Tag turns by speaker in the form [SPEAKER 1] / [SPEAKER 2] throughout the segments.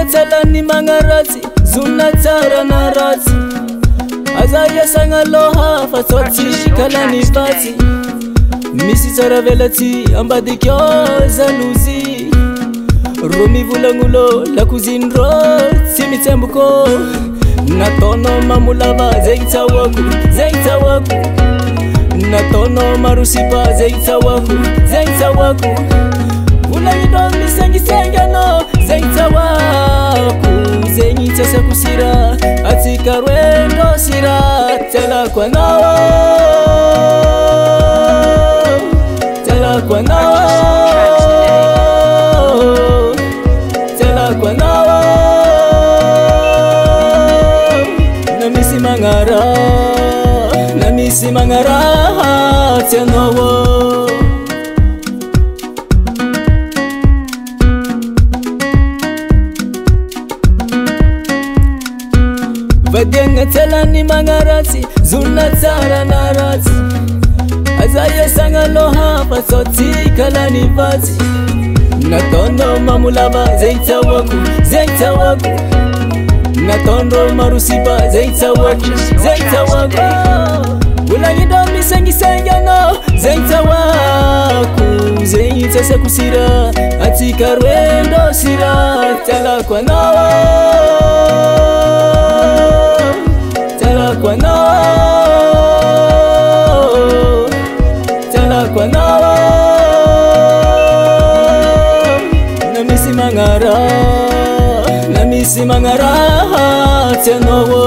[SPEAKER 1] tsalani mangaratsy zona tsara na ratsy aza iasagna loha fa tsotsy kalany vatsy misy tsara velatsy ambadikyo zalozy ro mivolagnulo lakoziny ro tsy mitsemboko nataonao mamolava zay tsawako nataonao marusipa zay tsawako volagnido misengisenganao zay tsawako zegny tsasako sira atsika roendo sira tsalako anao namisi mangara tianowo vadianga tsalani mangaratsy zona tsara na ratsy aza iasagna loha fa tsotsy kalany vatsy nataonao mamolava zay tsawako nataonao marusipa zay tsawako volagnido misengisenganao zay tsawako zegny tsasako sira atsika roendo sira tsalako anao namisi mangara tianowo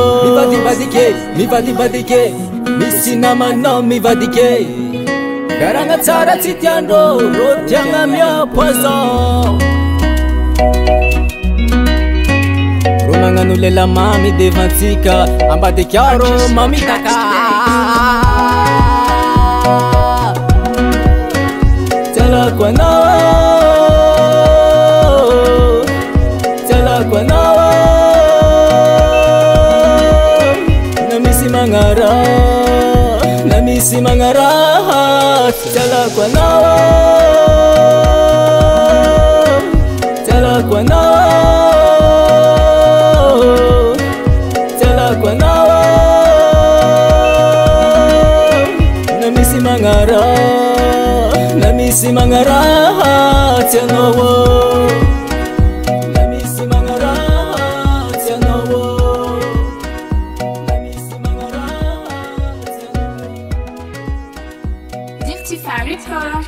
[SPEAKER 1] mivadibadike misy namanao mivadike garagna tsara tsy tiandro ro tiagna mia poison ro magnano lela mamy devantsika ambadikiaro mamitaka tsalako anao namisi mangara tsalako anao namisi mangara tianowo
[SPEAKER 2] Dirty Fairy Flower.